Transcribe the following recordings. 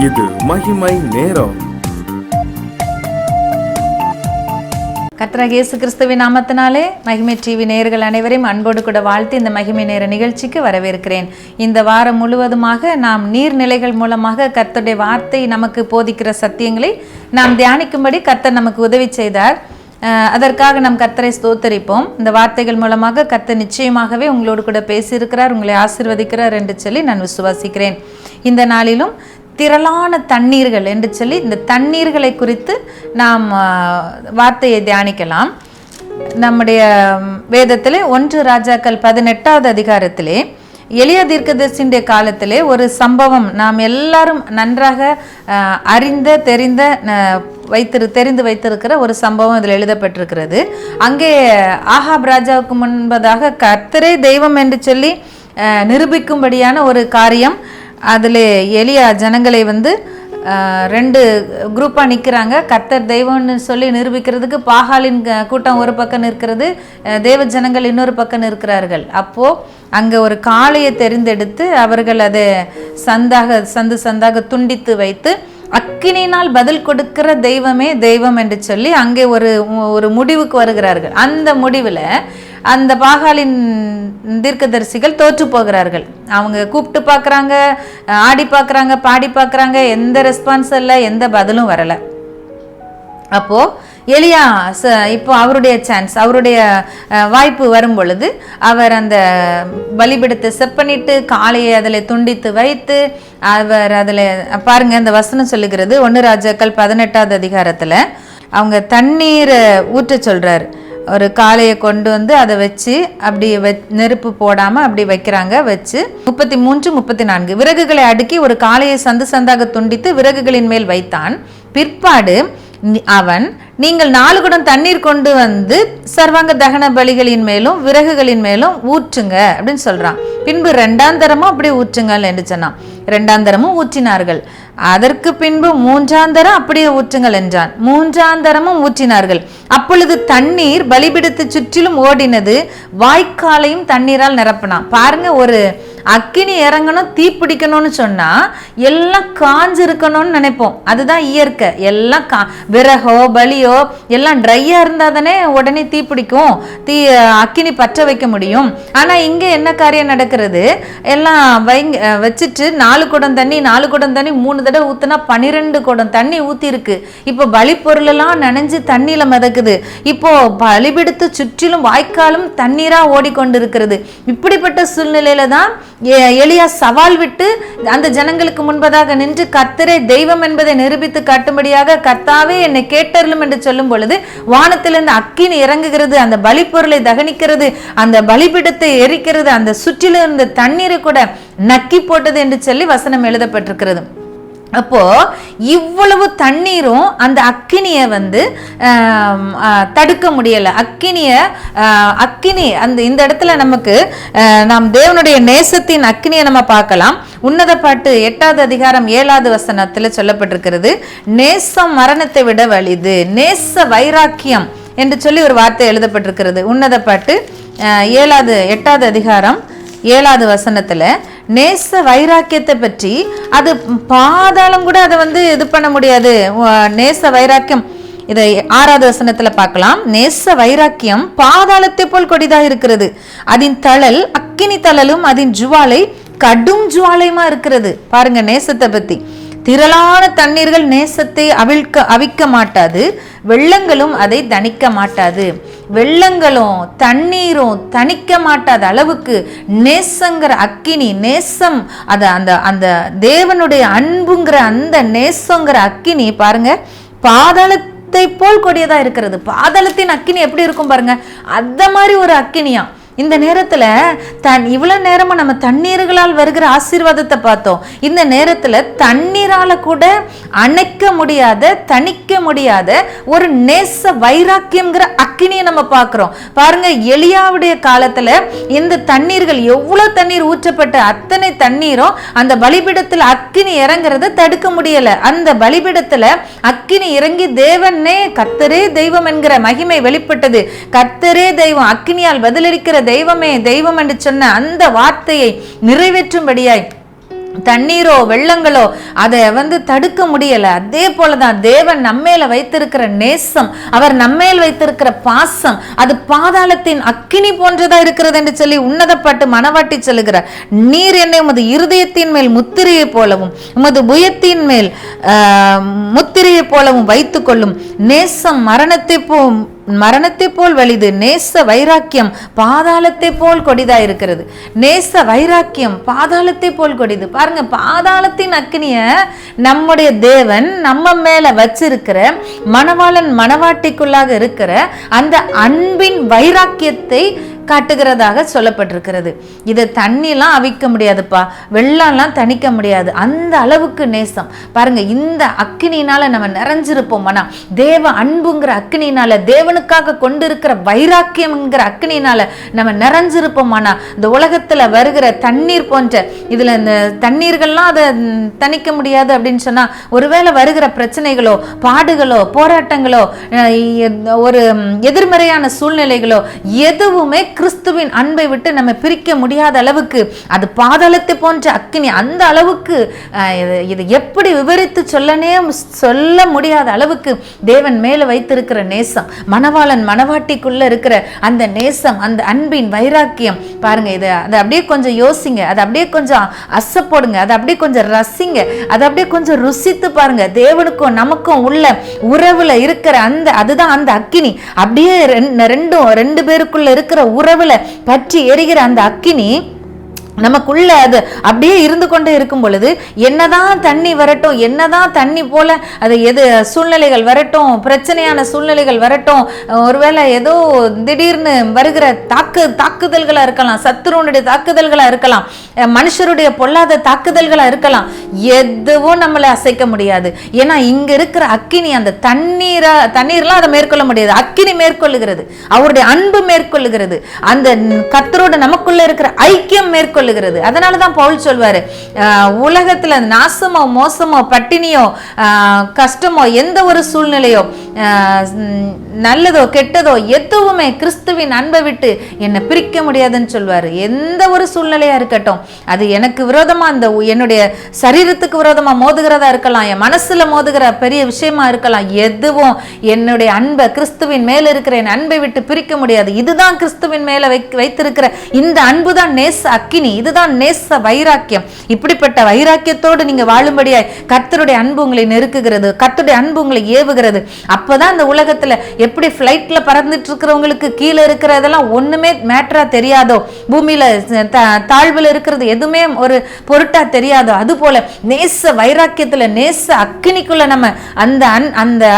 இது மகிமை நேரம். கர்த்தராகிய இயேசு கிறிஸ்துவின் நாமத்தினாலே மகிமை டிவி நேயர்கள் அனைவரையும் அன்போடு கூட வாழ்த்து இந்த மகிமை நேர நிகழ்ச்சிக்கு வரவேற்கிறேன். இந்த வாரம் முழுவதுமாக நாம் நீர்நிலைகள் மூலமாக கர்த்தருடைய வார்த்தை நமக்கு போதிக்கிற சத்தியங்களை நாம் தியானிக்கும்படி கர்த்தர் நமக்கு உதவி செய்தார். அதற்காக நாம் கர்த்தரை ஸ்தோத்தரிப்போம். இந்த வார்த்தைகள் மூலமாக கர்த்தர் நிச்சயமாகவே உங்களோடு கூட பேசியிருக்கிறார், உங்களை ஆசீர்வதிக்கிறார் என்று சொல்லி நான் விசுவாசிக்கிறேன். இந்த நாளிலும் திரளான தண்ணீர்கள் என்று சொல்லி இந்த தண்ணீர்களை குறித்து நாம் வார்த்தையை தியானிக்கலாம். நம்முடைய வேதத்திலே 1 ராஜாக்கள் 18வது அதிகாரத்திலே எலியா தீர்க்கதரிசியுடைய காலத்திலே ஒரு சம்பவம் நாம் எல்லாரும் நன்றாக தெரிந்து வைத்திருக்கிற ஒரு சம்பவம் இதில் எழுதப்பட்டிருக்கிறது. அங்கே ஆகாப் ராஜாவுக்கு முன்பதாக கர்த்தரே தெய்வம் என்று சொல்லி நிரூபிக்கும்படியான ஒரு காரியம். அதில் எலியா ஜனங்களை 2 குரூப்பாக நிற்கிறாங்க. கர்த்தர் தெய்வம்னு சொல்லி நிரூபிக்கிறதுக்கு பாகாலின் கூட்டம் ஒரு பக்கம் நிற்கிறது, தேவ ஜனங்கள் இன்னொரு பக்கம் நிற்கிறார்கள். அப்போது அங்கே ஒரு காளையை தெரிந்தெடுத்து அவர்கள் அதை சந்தாக துண்டித்து வைத்து அக்கினியினால் பதில் கொடுக்கிற தெய்வமே தெய்வம் என்று சொல்லி அங்கே ஒரு முடிவுக்கு வருகிறார்கள். அந்த முடிவில் அந்த பாகாலின் தீர்க்கதரிசிகள் தோற்று போகிறார்கள். அவங்க கூப்பிட்டு பார்க்குறாங்க, ஆடி பார்க்குறாங்க, பாடி பார்க்குறாங்க, எந்த ரெஸ்பான்ஸும் இல்லை, எந்த பதிலும் வரலை. அப்போது எலியா இப்போ அவருடைய சான்ஸ், அவருடைய வாய்ப்பு வரும் பொழுது அவர் அந்த பலிபீடத்தை செப்பனிட்டு காளையை அதில் துண்டித்து வைத்து அவர் அதில் பாருங்க, இந்த வசனம் சொல்லுகிறது 1 ராஜாக்கள் 18வது அதிகாரத்தில் அவங்க தண்ணீரை ஊற்ற சொல்கிறார். ஒரு காளையை கொண்டு அதை வச்சு அப்படி நெருப்பு போடாமல் அப்படி வைக்கிறாங்க. வச்சு 33, 34 விறகுகளை அடுக்கி ஒரு காளையை சந்தாக துண்டித்து விறகுகளின் மேல் வைத்தான். பிற்பாடு அவன், நீங்கள் 4 குடம் தண்ணீர் கொண்டு வந்து சர்வாங்க தகன பலிகளின் மேலும் விறகுகளின் மேலும் ஊற்றுங்க அப்படின்னு சொல்றான். பின்பு 2ஆம் தரமும் அப்படி ஊற்றுங்கள் என்று சொன்னான். 2ஆம் தரமும் ஊற்றினார்கள். அதற்கு பின்பு 3ஆம் தரம் அப்படியே ஊற்றுங்கள் என்றான். 3ஆம் தரமும் ஊற்றினார்கள். அப்பொழுது தண்ணீர் பலிபீடத்தை சுற்றிலும் ஓடினது, வாய்க்காலையும் தண்ணீரால் நிரப்பினான். பாருங்க, ஒரு அக்கினி இறங்கணும், தீ பிடிக்கணும்னு சொன்னா எல்லாம் காஞ்சு இருக்கணும்னு நினைப்போம். அதுதான் இயற்கை. எல்லாம் விறகோ பலியோ எல்லாம் ட்ரையா இருந்தா தானே உடனே தீ பிடிக்கும், அக்கினி பற்ற வைக்க முடியும். ஆனா இங்க என்ன காரியம் நடக்கிறது? எல்லாம் வச்சுட்டு 4 குடம் தண்ணி 3 தடவை ஊத்துனா 12 குடம் தண்ணி ஊத்தி இருக்கு. இப்போ பலி பொருள் எல்லாம் நனைஞ்சு தண்ணியில மிதக்குது. இப்போ பலிபீடத்தை சுற்றிலும் வாய்க்காலும் தண்ணீரா ஓடிக்கொண்டிருக்கிறது. இப்படிப்பட்ட சூழ்நிலையில தான் எலியா சவால் விட்டு அந்த ஜனங்களுக்கு முன்பதாக நின்று கர்த்தரே தெய்வம் என்பதை நிரூபித்து காட்டும்படியாக, கர்த்தாவே என்னை கேட்டருளும் என்று சொல்லும் பொழுது வானத்திலிருந்து அக்கினி இறங்குகிறது, அந்த பலி பொருளை தகனிக்கிறது, அந்த பலிபீடத்தை எரிக்கிறது, அந்த சுற்றில இருந்த தண்ணீரை கூட நக்கி போட்டது என்று சொல்லி வசனம் எழுதப்பட்டிருக்கிறது. அப்போ இவ்வளவு தண்ணீரும் அந்த அக்கினியை தடுக்க முடியல. அக்கினி இந்த இடத்துல நமக்கு நாம் தேவனுடைய நேசத்தின் அக்கினியை நம்ம பார்க்கலாம். உன்னத பாட்டு 8வது அதிகாரம் 7வது வசனத்துல சொல்லப்பட்டிருக்கிறது, நேசம் மரணத்தை விட வலிது, நேச வைராக்கியம் என்று சொல்லி ஒரு வார்த்தை எழுதப்பட்டிருக்கிறது. உன்னத பாட்டு 8வது அதிகாரம் 7வது வசனத்துல நேச வைராக்கியத்தை பற்றி, அது பாதாளம் கூட அதை இது பண்ண முடியாது. நேச வைராக்கியம் இதை 6வது வசனத்துல பார்க்கலாம். நேச வைராக்கியம் பாதாளத்தை போல் கொடிதாக இருக்கிறது, அதன் தழல் அக்கினி தழலும் அதன் ஜுவாலை கடும் ஜுவாலையுமா இருக்கிறது. பாருங்க நேசத்தை பத்தி. திரளான தண்ணீர்கள் நேசத்தை அவிக்க மாட்டாது, வெள்ளங்களும் அதை தணிக்க மாட்டாது. வெள்ளங்களும் தண்ணீரும் தணிக்க மாட்டாத அளவுக்கு நேசங்கிற அக்கினி, நேசம், அந்த தேவனுடைய அன்புங்கிற அந்த நேசங்கிற அக்கினி பாருங்க பாதாளத்தை போல் கொடியதா இருக்கிறது. பாதாளத்தின் அக்கினி எப்படி இருக்கும் பாருங்க, அந்த மாதிரி ஒரு அக்கினியா. இந்த நேரத்துல இவ்வளவு நேரமா நம்ம தண்ணீர்களால் வருகிற ஆசீர்வாதத்தை பார்த்தோம். இந்த நேரத்துல தண்ணீரால கூட அணைக்க முடியாத, தணிக்க முடியாத ஒரு நேச வைராக்கியம்ங்கிற அக்கினியை நம்ம பார்க்கிறோம். பாருங்க, எலியாவுடைய காலத்துல இந்த தண்ணீர்கள், எவ்வளவு தண்ணீர் ஊற்றப்பட்ட அத்தனை தண்ணீரும் அந்த பலிபீடத்துல அக்கினி இறங்குறத தடுக்க முடியல. அந்த பலிபீடத்துல அக்கினி இறங்கி தேவனே கர்த்தரே தெய்வம் என்கிற மகிமை வெளிப்பட்டது. கர்த்தரே தெய்வம், அக்கினியால் பதிலளிக்கிற தெய்வமே தெய்வம் என்று சொன்ன அந்த வார்த்தையை நிறைவேற்றும்படியாய் தண்ணீரோ வெள்ளங்களோ அதை தடுக்க முடியல. அதே போலதான் தேவன் நம்மேல வைத்திருக்கிற நேசம், அவர் நம்மேல் வைத்திருக்கிற பாசம், அது பாதாளத்தின் அக்கினி போன்றதா இருக்கிறது என்று சொல்லி உன்னதப்பட்டு மனவாட்டி சொல்லுகிறார். நீர் என்னை உமது இருதயத்தின் மேல் முத்திரையை போலவும் உமது புயத்தின் மேல் முத்திரையை போலவும் வைத்துக் கொள்ளும். நேசம் மரணத்தை போல் வலிது, நேச வைராக்கியம் பாதாளத்தை போல் கொடிதா இருக்கிறது. நேச வைராக்கியம் பாதாளத்தை போல் கொடிது. பாருங்க, பாதாளத்தின் அக்னிய நம்முடைய தேவன் நம்ம மேல வச்சிருக்கிற மணவாளன் மணவாட்டிக்குள்ளாக இருக்கிற அந்த அன்பின் வைராக்கியத்தை காட்டுகிறதாக சொல்லப்பட்டிருக்கிறது. இதை தண்ணிலாம் அவிக்க முடியாதுப்பா, வெள்ளம்லாம் தணிக்க முடியாது, அந்த அளவுக்கு நேசம். பாருங்க, இந்த அக்கினினால நம்ம நிறைஞ்சிருப்போம்னா, தேவ அன்புங்கிற அக்கினினால, தேவனுக்காக கொண்டு இருக்கிற வைராக்கியம்ங்கிற அக்கினினால நம்ம நிறைஞ்சிருப்போம்னா, இந்த உலகத்துல வருகிற தண்ணீர் போன்ற இதுல இந்த தண்ணீர்கள்லாம் அதை தணிக்க முடியாது அப்படின்னு சொன்னா, ஒருவேளை வருகிற பிரச்சனைகளோ பாடுகளோ போராட்டங்களோ ஒரு எதிர்மறையான சூழ்நிலைகளோ எதுவுமே கிறிஸ்துவின் அன்பை விட்டு நம்ம பிரிக்க முடியாத அளவுக்கு அது பாதாளத்தை போன்ற அக்கினி. அந்த அளவுக்கு இது எப்படி விவரித்து சொல்ல முடியாத அளவுக்கு தேவன் மேல வைத்திருக்கிற நேசம், மணவாளன் மணவாட்டிக்குள்ள இருக்கிற அந்த நேசம், அந்த அன்பின் வைராக்கியம். பாருங்க, அதை அப்படியே கொஞ்சம் யோசிங்க, அதை அப்படியே கொஞ்சம் அசை போடுங்க, அதை அப்படியே கொஞ்சம் ரசிங்க, அதை அப்படியே கொஞ்சம் ருசித்து பாருங்க. தேவனுக்கும் நமக்கும் உள்ள உறவுல இருக்கிற அதுதான் அந்த அக்கினி. அப்படியே ரெண்டு பேருக்குள்ள இருக்கிற உறவுல பற்றி எரிகிற அந்த அக்கினி நமக்குள்ள அது அப்படியே இருந்து கொண்டே இருக்கும் பொழுது, என்னதான் தண்ணி வரட்டும், என்னதான் தண்ணி போல அது எது சூழ்நிலைகள் வரட்டும், பிரச்சனையான சூழ்நிலைகள் வரட்டும், ஒருவேளை ஏதோ திடீர்னு வருகிற தாக்குதல்களா இருக்கலாம், சத்துருவனுடைய தாக்குதல்களா இருக்கலாம், மனுஷருடைய பொல்லாத தாக்குதல்களா இருக்கலாம், எதுவும் நம்மளை அசைக்க முடியாது. ஏன்னா இங்க இருக்கிற அக்கினி அந்த தண்ணீர்லாம் அதை மேற்கொள்ள முடியாது. அக்கினி மேற்கொள்ளுகிறது, அவருடைய அன்பு மேற்கொள்ளுகிறது, அந்த கர்த்தரோட நமக்குள்ள இருக்கிற ஐக்கியம் மேற்கொள்ளுகிறது. அதனாலதான் பவுல் சொல்வாரு, உலகத்துல நாசமோ மோசமோ பட்டினியோ கஷ்டமோ எந்த ஒரு சூழ்நிலையோ நல்லதோ கெட்டதோ எதுவுமே கிறிஸ்துவின் அன்பை விட்டு என்னை பிரிக்க முடியாதுன்னு சொல்வாரு. எந்த ஒரு சூழ்நிலையா இருக்கட்டும், அது எனக்கு விரோதமா என்னுடைய சரீரத்துக்கு விரோதமா மோதுகிறதா இருக்கலாம், என் மனசுல மோதுகிற பெரிய விஷயமா இருக்கலாம், எதுவும் என்னுடைய அன்பை, கிறிஸ்துவின் மேல இருக்கிற என் அன்பை விட்டு பிரிக்க முடியாது. இதுதான் கிறிஸ்துவின் மேல வைத்திருக்கிற இந்த அன்புதான் நேச அக்கினி, இதுதான் நேச வைராக்கியம். இப்படிப்பட்ட வைராக்கியத்தோடு நீங்க வாழும்படியாய் கர்த்தருடைய அன்பு உங்களை நெருக்குகிறது, கர்த்தருடைய அன்பு உங்களை ஏவுகிறது. அப்பதான் இந்த உலகத்துல எப்படி பிளைட்ல பறந்துட்டு இருக்கிறவங்களுக்கு கீழே இருக்கிறதெல்லாம் ஒண்ணுமே மேட்டரா தெரியாதோ, பூமியில தாழ்வுல இருக்கிறது எதுவுமே ஒரு பொருட்டா தெரியாதோ, அது போல நேச வைராக்கியத்துல நேச அக்கினிக்குள்ள நம்ம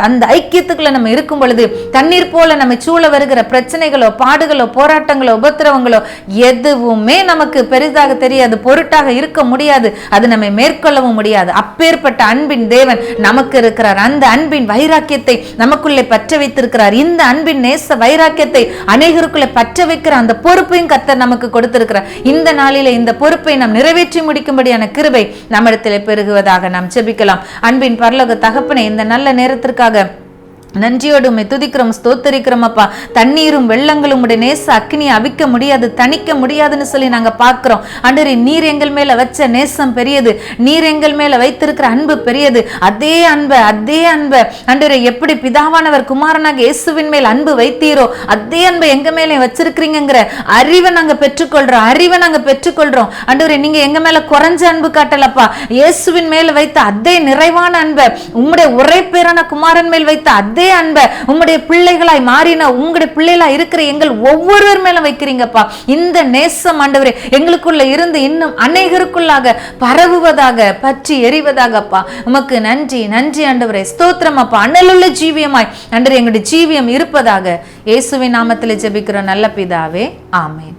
அந்த ஐக்கியத்துக்குள்ள நம்ம இருக்கும் பொழுது, தண்ணீர் போல நம்ம சூழ வருகிற பிரச்சனைகளோ பாடுகளோ போராட்டங்களோ உபத்திரவங்களோ எதுவுமே நமக்கு பெரிதாக தெரியாது, பொருட்டாக இருக்க முடியாது, அது நம்மை மேற்கொள்ளவும் முடியாது. அப்பேற்பட்ட அன்பின் தேவன் நமக்கு இருக்கிறார். அந்த அன்பின் வைராக்கியத்தை நமக்குள்ளே பற்ற வைத்திருக்கிறார். இந்த அன்பின் நேச வைராக்கியத்தை அநேகருக்குள்ளே பற்ற வைக்கிற அந்த பொறுப்பையும் கர்த்தர் நமக்கு கொடுத்திருக்கிறார். இந்த நாளிலே இந்த பொறுப்பை நாம் நிறைவேற்றி முடிக்கும்படியான கிருபை நம்மிடத்திலே பெருகுவதாக நாம் ஜெபிக்கலாம். அன்பின் பரலோக தகப்பனே, இந்த நல்ல நேரத்திற்காக நன்றியோடு உம்மை துதிக்கிறோம், ஸ்தோத்தரிக்கிறோம் அப்பா. தண்ணீரும் வெள்ளங்களும் உடைய நேச அக்கினியை அவிக்க முடியாது, தணிக்க முடியாதுன்னு சொல்லி நாங்க பார்க்கிறோம். ஆண்டவரே, நீர் எங்கள் மேல வச்ச நேசம் பெரியது, நீர் எங்கள் மேல வைத்திருக்கிற அன்பு பெரியது. அதே அன்பை ஆண்டவரே, எப்படி பிதாவானவர் குமாரனாக இயேசுவின் மேல் அன்பு வைத்தீரோ அதே அன்பை எங்க மேல வச்சிருக்கிறீங்கிற அறிவை நாங்க பெற்றுக்கொள்றோம். ஆண்டவரே, நீங்க எங்க மேல குறைஞ்ச அன்பு காட்டலப்பா. இயேசுவின் மேல வைத்த அதே நிறைவான அன்பை, உம்முடைய ஒரே பேரான குமாரன் மேல் வைத்த அதே அன்பை உம்முடைய பிள்ளைகளாய் மாறின உங்களுடைய பிள்ளைகளாய் இருக்கிற எங்கள் ஒவ்வொருவர் மேல வைக்கிறீங்கப்பா. இந்த நேசம் ஆண்டவரே எங்களுக்குள்ள இருந்து இன்னும் அநேகருக்குள்ளாக பரவுவதாக, பற்றி எரிவதாகப்பா. உமக்கு நன்றி ஆண்டவரே, ஸ்தோத்திரம் அப்பா. அனலுள்ள ஜீவியமாய் ஆண்டவரே எங்களுடைய ஜீவியம் இருப்பதாக இயேசுவின் நாமத்திலே ஜெபிக்கிறோம் நல்ல பிதாவே, ஆமென்.